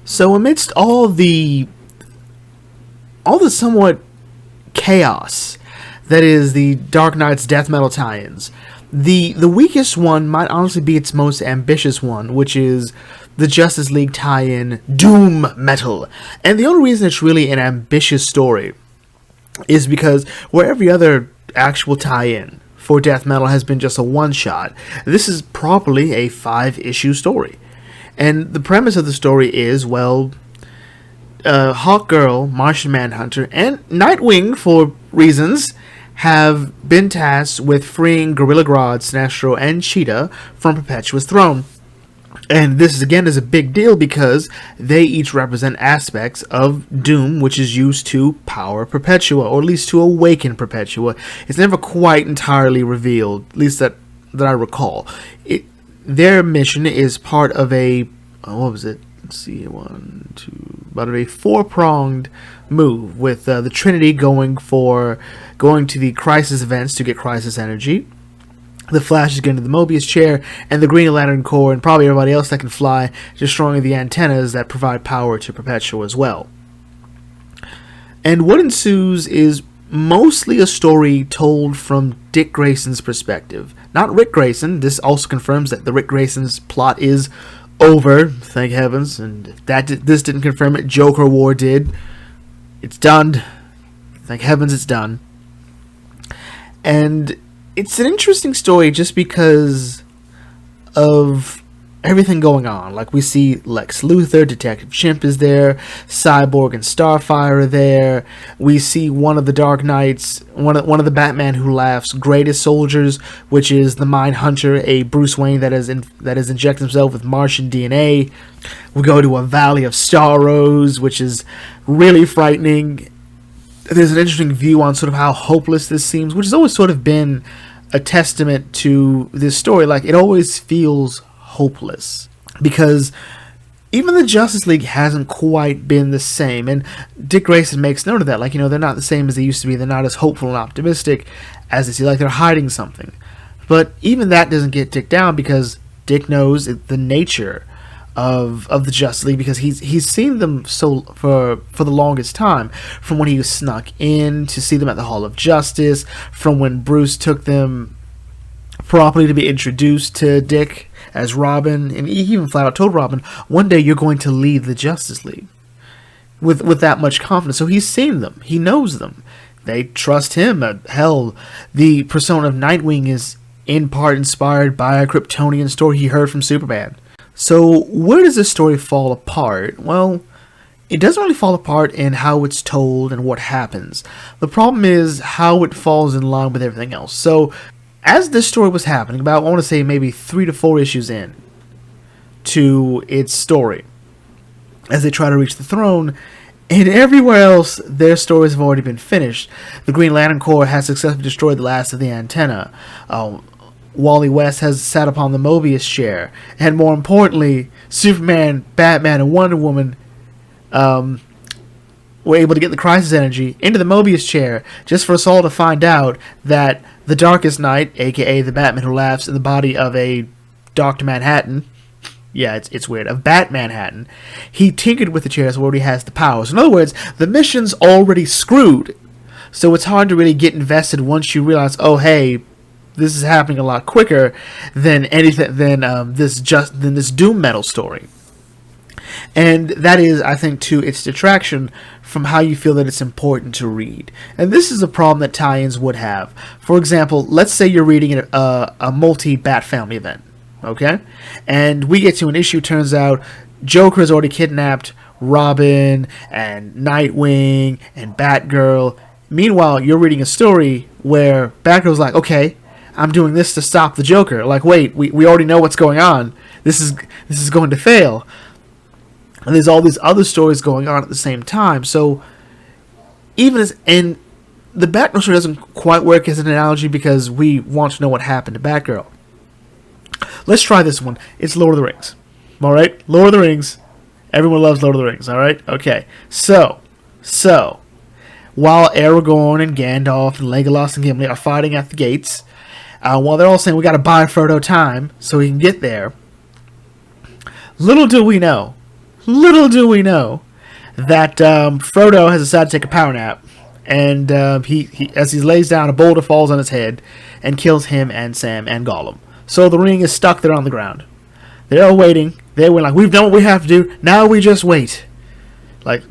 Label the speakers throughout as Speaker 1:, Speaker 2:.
Speaker 1: So amidst all the somewhat chaos that is the Dark Knight's death metal tie-ins, the weakest one might honestly be its most ambitious one, which is the Justice League tie-in Doom Metal. And the only reason it's really an ambitious story is because where every other actual tie-in for death metal has been just a one-shot, this is properly a 5-issue story. And the premise of the story is, well, Hawkgirl, Martian Manhunter, and Nightwing, for reasons, have been tasked with freeing Gorilla Grodd, Sinestro, and Cheetah from Perpetua's throne. And this, again, is a big deal because they each represent aspects of Doom, which is used to power Perpetua, or at least to awaken Perpetua. It's never quite entirely revealed, at least that I recall. Their mission is part of a, what was it? Let's see, about a 4-pronged move, with the Trinity going to the Crisis events to get Crisis energy. The Flash is getting to the Mobius chair, and the Green Lantern Corps, and probably everybody else that can fly, destroying the antennas that provide power to Perpetua as well. And what ensues is mostly a story told from Dick Grayson's perspective. Not Rick Grayson. This also confirms that the Rick Grayson's plot is over, thank heavens, and if this didn't confirm it, Joker War did. It's done. Thank heavens it's done. And it's an interesting story just because of everything going on. Like, we see Lex Luthor, Detective Chimp is there, Cyborg and Starfire are there. We see one of the Dark Knights, one of the Batman Who Laughs greatest soldiers, which is the Mindhunter, a Bruce Wayne that has injected himself with Martian DNA. We go to a Valley of Sorrows, which is really frightening. There's an interesting view on sort of how hopeless this seems, which has always sort of been a testament to this story. Like, it always feels hopeless because even the Justice League hasn't quite been the same, and Dick Grayson makes note of that. Like, they're not the same as they used to be. They're not as hopeful and optimistic as they see. Like, they're hiding something. But even that doesn't get Dick down because Dick knows the nature of the Justice League, because he's seen them for the longest time, from when he was snuck in to see them at the Hall of Justice, from when Bruce took them properly to be introduced to Dick as Robin, and he even flat out told Robin, one day you're going to lead the Justice League, with that much confidence. So he's seen them, he knows them, they trust him. Hell, the persona of Nightwing is in part inspired by a Kryptonian story he heard from Superman. So where does this story fall apart? Well, it doesn't really fall apart in how it's told and what happens. The problem is how it falls in line with everything else. So as this story was happening, about, I want to say, maybe 3 to 4 issues in to its story, as they try to reach the throne, and everywhere else, their stories have already been finished. The Green Lantern Corps has successfully destroyed the last of the antenna. Wally West has sat upon the Mobius chair, and more importantly, Superman, Batman, and Wonder Woman were able to get the Crisis energy into the Mobius chair, just for us all to find out that the Darkest Knight, aka the Batman Who Laughs, in the body of a Dr. Manhattan, yeah, it's weird, of Bat-Manhattan, he tinkered with the chair so already has the powers. In other words, the mission's already screwed, so it's hard to really get invested once you realize, oh hey, this is happening a lot quicker than this Doom Metal story. And that is, I think, to its detraction from how you feel that it's important to read. And this is a problem that tie-ins would have. For example, let's say you're reading a multi-Bat Family event, okay? And we get to an issue, turns out Joker has already kidnapped Robin and Nightwing and Batgirl. Meanwhile, you're reading a story where Batgirl's like, okay, I'm doing this to stop the Joker. Like, wait, we already know what's going on. This is going to fail. And there's all these other stories going on at the same time. So and the Batgirl story doesn't quite work as an analogy because we want to know what happened to Batgirl. Let's try this one. It's Lord of the Rings. All right, Lord of the Rings. Everyone loves Lord of the Rings. All right, okay. So while Aragorn and Gandalf and Legolas and Gimli are fighting at the gates, while they're all saying we got to buy Frodo time so he can get there, little do we know little do we know that Frodo has decided to take a power nap, and he as he lays down, a boulder falls on his head and kills him and Sam and Gollum. So the ring is stuck there on the ground. They're all waiting. They were like, we've done what we have to do. Now we just wait. Like,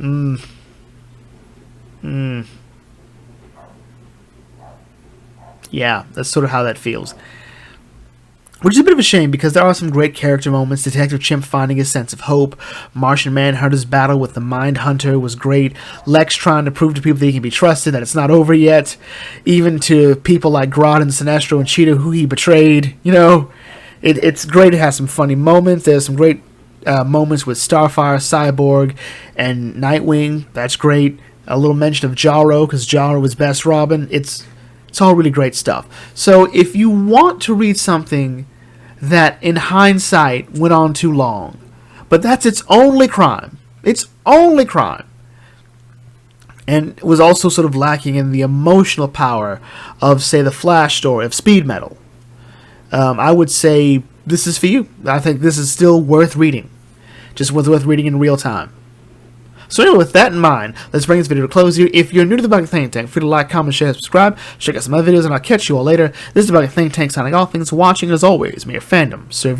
Speaker 1: yeah, that's sort of how that feels. Which is a bit of a shame, because there are some great character moments. Detective Chimp finding his sense of hope. Martian Manhunter's battle with the Mind Hunter was great. Lex trying to prove to people that he can be trusted, that it's not over yet. Even to people like Grodd and Sinestro and Cheetah, who he betrayed. You know, it's great. It has some funny moments. There's some great moments with Starfire, Cyborg, and Nightwing. That's great. A little mention of Jarro, because Jarro was best Robin. It's all really great stuff. So if you want to read something that in hindsight went on too long, but that's its only crime, and was also sort of lacking in the emotional power of, say, the Flash story of Speed Metal, I would say this is for you. I think this is still worth reading. Just worth reading in real time. So anyway, with that in mind, let's bring this video to a close here. If you're new to the Bucket Think Tank, feel free to like, comment, share, subscribe. Check out some other videos, and I'll catch you all later. This is the Bucket Think Tank signing off. Thanks for watching, and as always, may your fandom serve you.